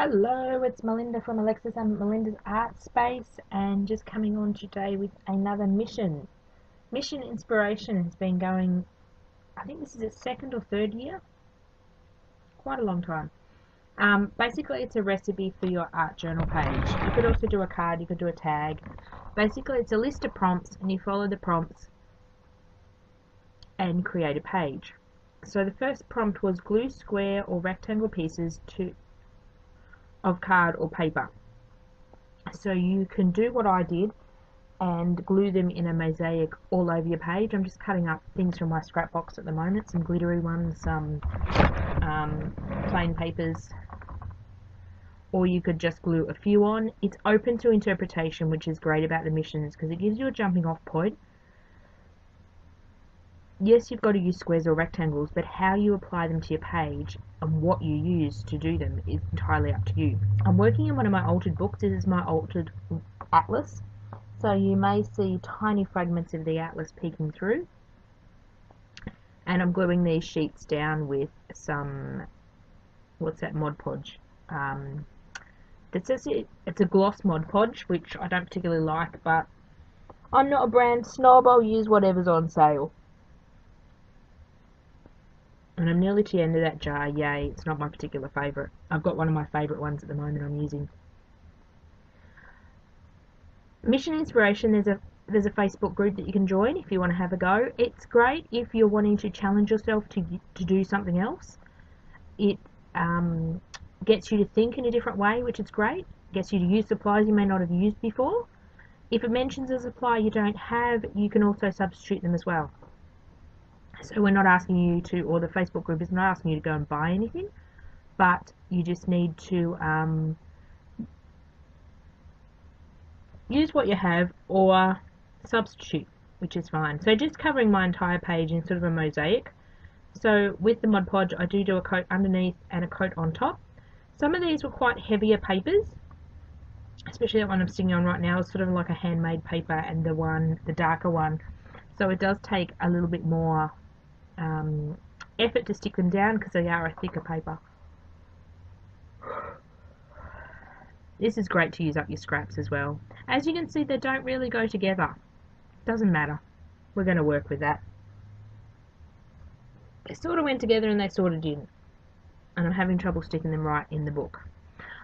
Hello, it's Melinda from Alexis and Melinda's Art Space, and just coming on today with another mission. Mission Inspiration has been going, I think this is its second or third year, quite a long time. Basically, it's a recipe for your art journal page. You could also do a card, you could do a tag. Basically, it's a list of prompts, and you follow the prompts and create a page. So the first prompt was glue square or rectangle pieces of card or paper. So you can do what I did and glue them in a mosaic all over your page. I'm just cutting up things from my scrap box at the moment, some glittery ones, some plain papers, or you could just glue a few on. It's open to interpretation, which is great about the missions because it gives you a jumping off point. Yes, you've got to use squares or rectangles, but how you apply them to your page and what you use to do them is entirely up to you. I'm working in one of my altered books. This is my altered atlas. So you may see tiny fragments of the atlas peeking through. And I'm gluing these sheets down with some, what's that, Mod Podge. It's a gloss Mod Podge, which I don't particularly like, but I'm not a brand snob. I'll use whatever's on sale. And I'm nearly to the end of that jar. Yay, it's not my particular favourite. I've got one of my favourite ones at the moment I'm using. Mission Inspiration, there's a Facebook group that you can join if you want to have a go. It's great if you're wanting to challenge yourself to do something else. It gets you to think in a different way, which is great. Gets you to use supplies you may not have used before. If it mentions a supply you don't have, you can also substitute them as well. So we're not asking you to, or the Facebook group is not asking you to go and buy anything, but you just need to use what you have or substitute, which is fine. So just covering my entire page in sort of a mosaic. So with the Mod Podge, I do a coat underneath and a coat on top. Some of these were quite heavier papers, especially that one I'm sitting on right now is sort of like a handmade paper, and the darker one. So it does take a little bit more effort to stick them down because they are a thicker paper. This is great to use up your scraps as well. As you can see, they don't really go together. Doesn't matter. We're going to work with that. They sort of went together and they sort of didn't. And I'm having trouble sticking them right in the book.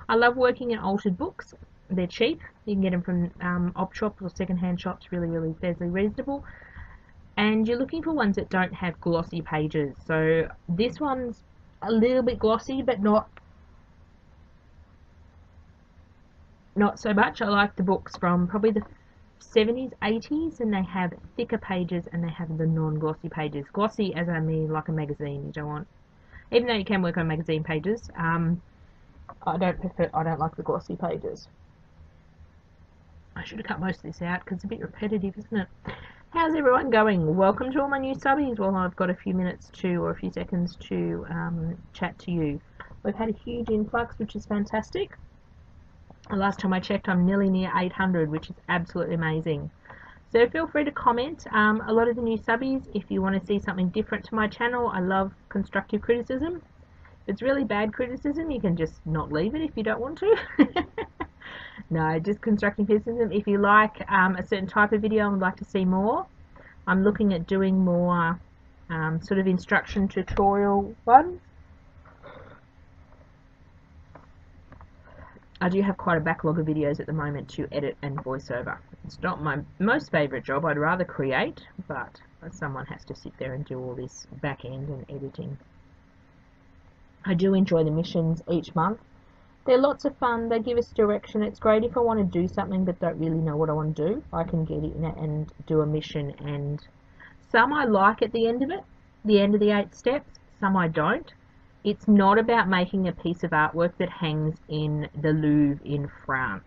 I love working in altered books. They're cheap. You can get them from op shops or second-hand shops, really fairly reasonable. And you're looking for ones that don't have glossy pages. So this one's a little bit glossy, but not so much. I like the books from probably the 70s, 80s, and they have thicker pages and they have the non-glossy pages. Glossy as I mean like a magazine. You don't want, even though you can work on magazine pages, I don't like the glossy pages. I should have cut most of this out because it's a bit repetitive, isn't it? How's everyone going? Welcome to all my new subbies. Well, I've got a few minutes or a few seconds to chat to you. We've had a huge influx, which is fantastic. The last time I checked, I'm nearly near 800, which is absolutely amazing. So feel free to comment. A lot of the new subbies, if you want to see something different to my channel, I love constructive criticism. If it's really bad criticism, you can just not leave it if you don't want to. No, just constructive criticism. If you like a certain type of video and would like to see more, I'm looking at doing more sort of instruction tutorial ones. I do have quite a backlog of videos at the moment to edit and voiceover. It's not my most favourite job. I'd rather create, but someone has to sit there and do all this back end and editing. I do enjoy the missions each month. They're lots of fun. They give us direction. It's great if I want to do something but don't really know what I want to do. I can get in it and do a mission, and some I like at the end of it, the end of the 8 steps, some I don't. It's not about making a piece of artwork that hangs in the Louvre in France.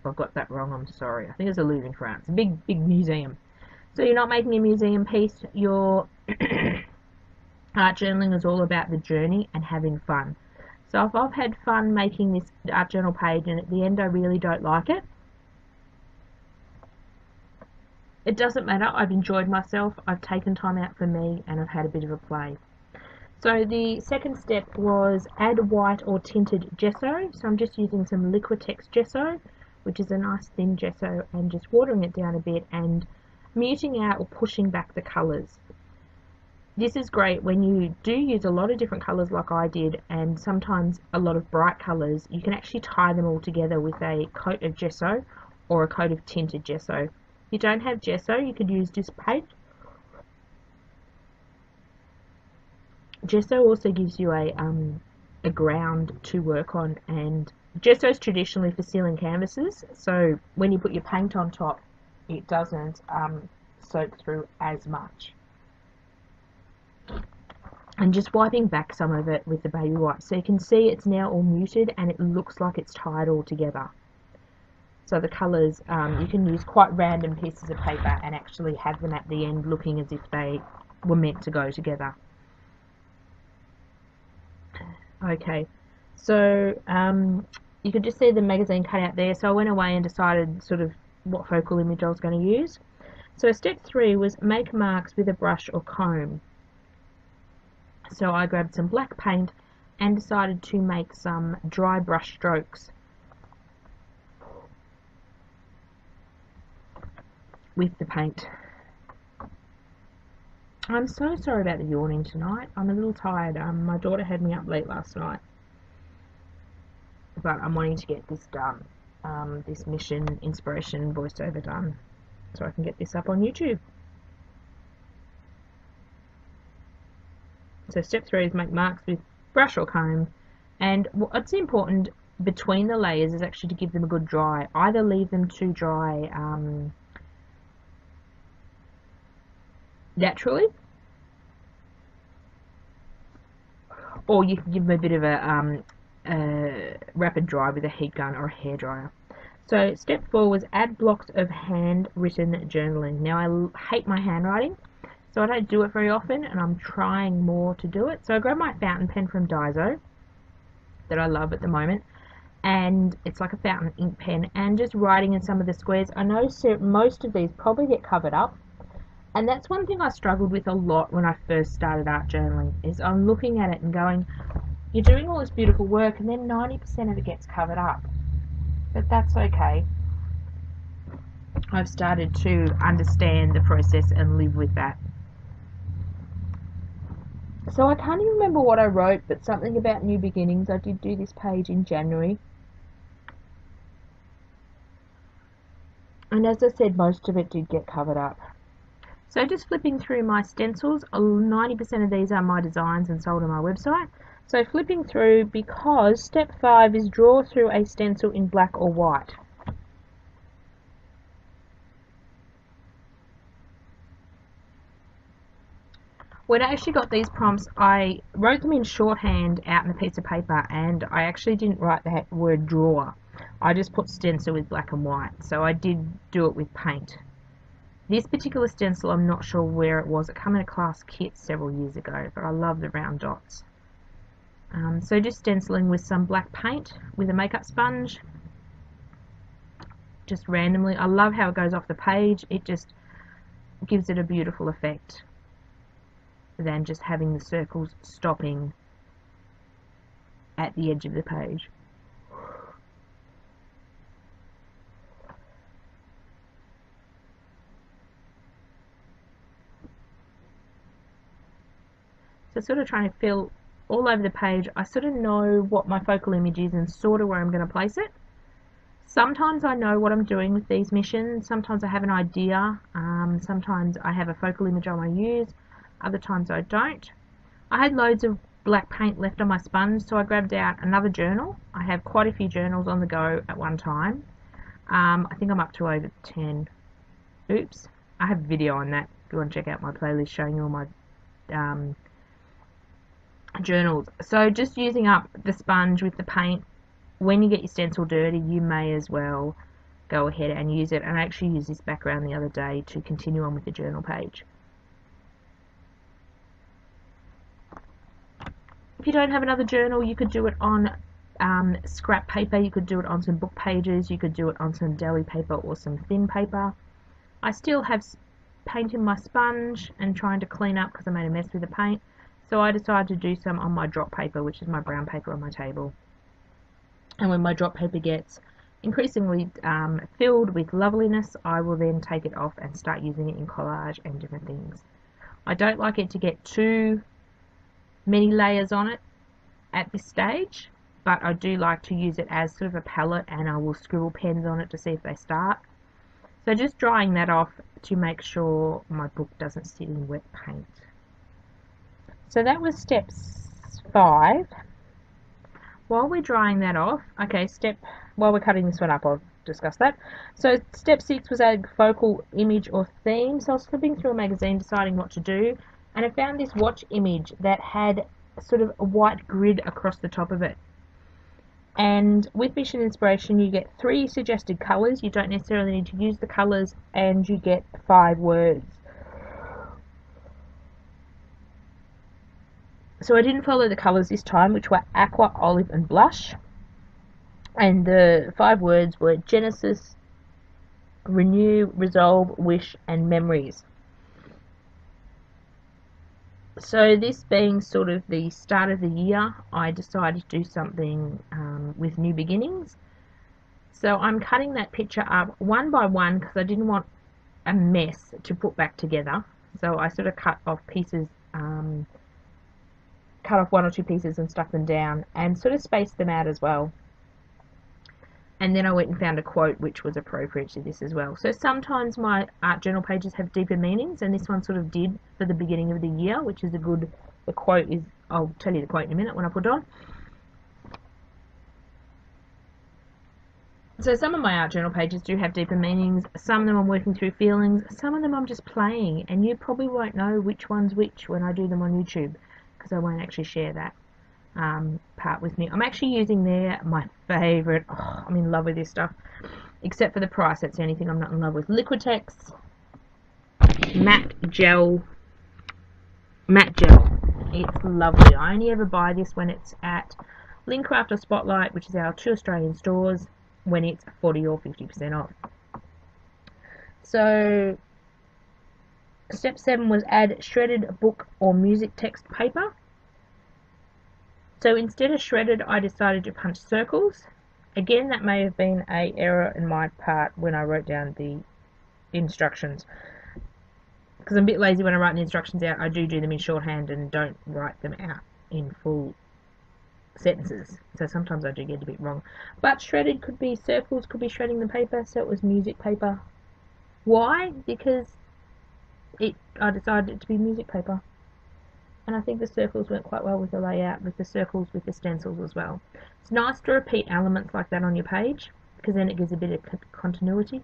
If I've got that wrong, I'm sorry. I think it's the Louvre in France. A big museum. So you're not making a museum piece. Your art journaling is all about the journey and having fun. So if I've had fun making this art journal page and at the end I really don't like it, it doesn't matter. I've enjoyed myself, I've taken time out for me, and I've had a bit of a play. So the second step was add white or tinted gesso. So I'm just using some Liquitex gesso, which is a nice thin gesso, and just watering it down a bit and muting out or pushing back the colours. This is great when you do use a lot of different colours like I did, and sometimes a lot of bright colours. You can actually tie them all together with a coat of gesso or a coat of tinted gesso. If you don't have gesso, you could use just paint. Gesso also gives you a ground to work on, and gesso is traditionally for sealing canvases, so when you put your paint on top it doesn't soak through as much. And just wiping back some of it with the baby wipe, so you can see it's now all muted and it looks like it's tied all together. So the colours, you can use quite random pieces of paper and actually have them at the end looking as if they were meant to go together. Okay, so you could just see the magazine cut out there, so I went away and decided sort of what focal image I was going to use. So step 3 was make marks with a brush or comb. So I grabbed some black paint and decided to make some dry brush strokes with the paint. I'm so sorry about the yawning tonight. I'm a little tired. My daughter had me up late last night, but I'm wanting to get this done, this mission inspiration voiceover done, so I can get this up on YouTube. So step 3 is make marks with brush or comb, and what's important between the layers is actually to give them a good dry. Either leave them to dry naturally, or you can give them a bit of a rapid dry with a heat gun or a hairdryer. So step 4 was add blocks of handwritten journaling. Now I hate my handwriting, so I don't do it very often, and I'm trying more to do it. So I grabbed my fountain pen from Daiso that I love at the moment, and it's like a fountain ink pen, and just writing in some of the squares. I know most of these probably get covered up, and that's one thing I struggled with a lot when I first started art journaling, is I'm looking at it and going, you're doing all this beautiful work and then 90% of it gets covered up. But that's okay. I've started to understand the process and live with that. So I can't even remember what I wrote, but something about new beginnings. I did do this page in January. And as I said, most of it did get covered up. So just flipping through my stencils, 90% of these are my designs and sold on my website. So flipping through, because step 5 is draw through a stencil in black or white. When I actually got these prompts, I wrote them in shorthand out on a piece of paper, and I actually didn't write the word draw. I just put stencil with black and white, so I did do it with paint. This particular stencil, I'm not sure where it was. It came in a class kit several years ago, but I love the round dots. So just stenciling with some black paint with a makeup sponge, just randomly. I love how it goes off the page. It just gives it a beautiful effect than just having the circles stopping at the edge of the page. So sort of trying to fill all over the page. I sort of know what my focal image is and sort of where I'm going to place it. Sometimes I know what I'm doing with these missions. Sometimes I have an idea. Sometimes I have a focal image I want to use. Other times I don't. I had loads of black paint left on my sponge, so I grabbed out another journal. I have quite a few journals on the go at one time. I think I'm up to over 10. Oops. I have a video on that if you want to check out my playlist showing you all my journals. So just using up the sponge with the paint. When you get your stencil dirty, you may as well go ahead and use it. And I actually used this background the other day to continue on with the journal page. If you don't have another journal, you could do it on scrap paper, you could do it on some book pages, you could do it on some deli paper or some thin paper. I still have paint in my sponge and trying to clean up because I made a mess with the paint. So I decided to do some on my drop paper, which is my brown paper on my table. And when my drop paper gets increasingly filled with loveliness, I will then take it off and start using it in collage and different things. I don't like it to get too many layers on it at this stage, but I do like to use it as sort of a palette, and I will scribble pens on it to see if they start. So just drying that off to make sure my book doesn't sit in wet paint. So that was step 5. While we're drying that off, while we're cutting this one up, I'll discuss that. So step 6 was add focal image or theme. So I was flipping through a magazine deciding what to do, and I found this watch image that had sort of a white grid across the top of it. And with Mission Inspiration, you get 3 suggested colours. You don't necessarily need to use the colours, and you get 5 words. So I didn't follow the colours this time, which were aqua, olive and blush. And the 5 words were Genesis, renew, resolve, wish and memories. So this being sort of the start of the year, I decided to do something with new beginnings. So I'm cutting that picture up one by one because I didn't want a mess to put back together. So I sort of cut off pieces, cut off 1 or 2 pieces and stuck them down, and sort of spaced them out as well. And then I went and found a quote which was appropriate to this as well. So sometimes my art journal pages have deeper meanings, and this one sort of did for the beginning of the year, which is the quote is, I'll tell you the quote in a minute when I put it on. So some of my art journal pages do have deeper meanings. Some of them I'm working through feelings. Some of them I'm just playing, and you probably won't know which one's which when I do them on YouTube, because I won't actually share that part with me. I'm actually using there my favourite, I'm in love with this stuff, except for the price, that's the only thing I'm not in love with. Liquitex matte gel. It's lovely. I only ever buy this when it's at Lincraft or Spotlight, which is our 2 Australian stores, when it's 40 or 50% off. So step 7 was add shredded book or music text paper. So instead of shredded, I decided to punch circles. Again, that may have been an error in my part when I wrote down the instructions, because I'm a bit lazy when I write the instructions out. I do them in shorthand and don't write them out in full sentences. So sometimes I do get a bit wrong. But shredded could be circles, could be shredding the paper, so it was music paper. Why? Because I decided it to be music paper. And I think the circles went quite well with the layout, with the circles, with the stencils as well. It's nice to repeat elements like that on your page, because then it gives a bit of continuity,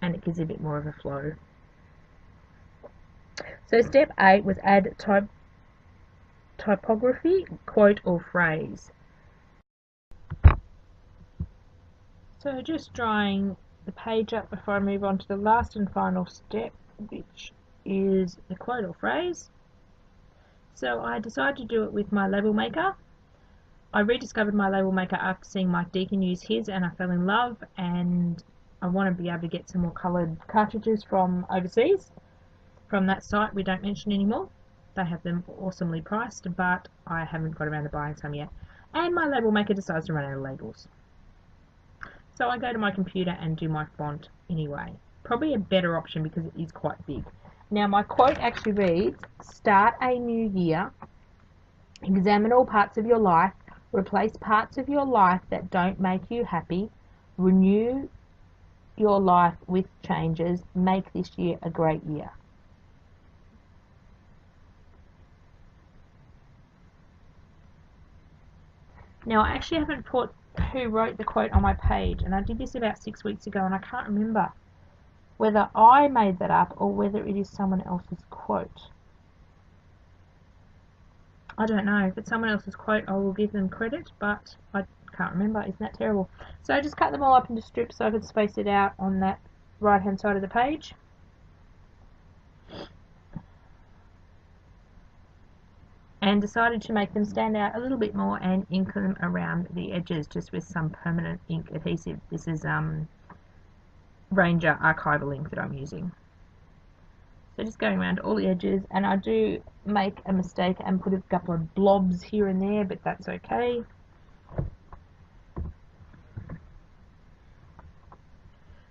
and it gives a bit more of a flow. So step 8 was add typography, quote or phrase. So just drying the page up before I move on to the last and final step, which is the quote or phrase. So I decided to do it with my label maker. I rediscovered my label maker after seeing Mike Deacon use his, and I fell in love, and I want to be able to get some more coloured cartridges from overseas, from that site we don't mention anymore. They have them awesomely priced, but I haven't got around to buying some yet. And my label maker decides to run out of labels. So I go to my computer and do my font anyway. Probably a better option because it is quite big. Now my quote actually reads, start a new year, examine all parts of your life, replace parts of your life that don't make you happy, renew your life with changes, make this year a great year. Now I actually haven't put who wrote the quote on my page, and I did this about 6 weeks ago, and I can't remember whether I made that up or whether it is someone else's quote. I don't know. If it's someone else's quote, I will give them credit, but I can't remember. Isn't that terrible? So I just cut them all up into strips so I could space it out on that right hand side of the page. And decided to make them stand out a little bit more and ink them around the edges just with some permanent ink adhesive. This is Ranger archival ink that I'm using. So just going around all the edges, and I do make a mistake and put a couple of blobs here and there, but that's okay.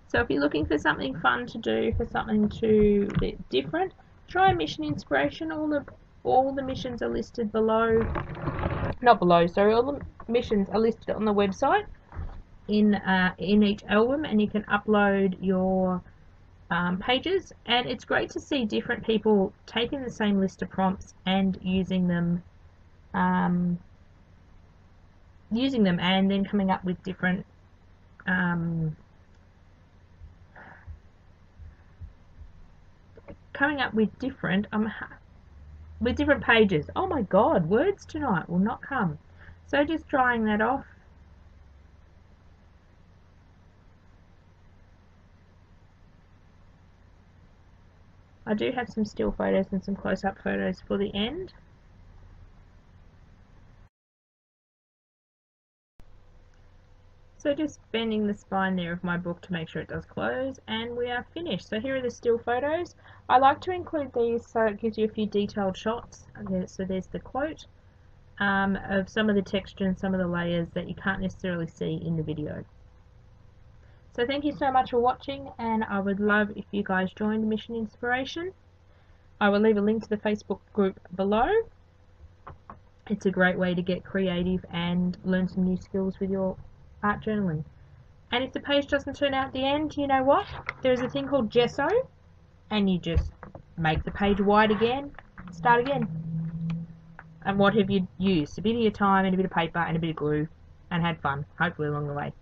So if you're looking for something fun to do, for something to be different, try Mission Inspiration. All the missions are listed below. Not below, sorry. All the missions are listed on the website in each album, and you can upload your pages. And it's great to see different people taking the same list of prompts and using them, and then coming up with different different pages. Oh my god, words tonight will not come. So just drying that off. I do have some still photos and some close-up photos for the end. So just bending the spine there of my book to make sure it does close, and we are finished. So here are the still photos. I like to include these so it gives you a few detailed shots. So there's the quote of some of the texture and some of the layers that you can't necessarily see in the video. So thank you so much for watching, and I would love if you guys joined Mission Inspiration. I will leave a link to the Facebook group below. It's a great way to get creative and learn some new skills with your art journaling. And if the page doesn't turn out at the end, you know what? There's a thing called gesso, and you just make the page wide again, start again. And what have you used? A bit of your time and a bit of paper and a bit of glue, and had fun, hopefully along the way.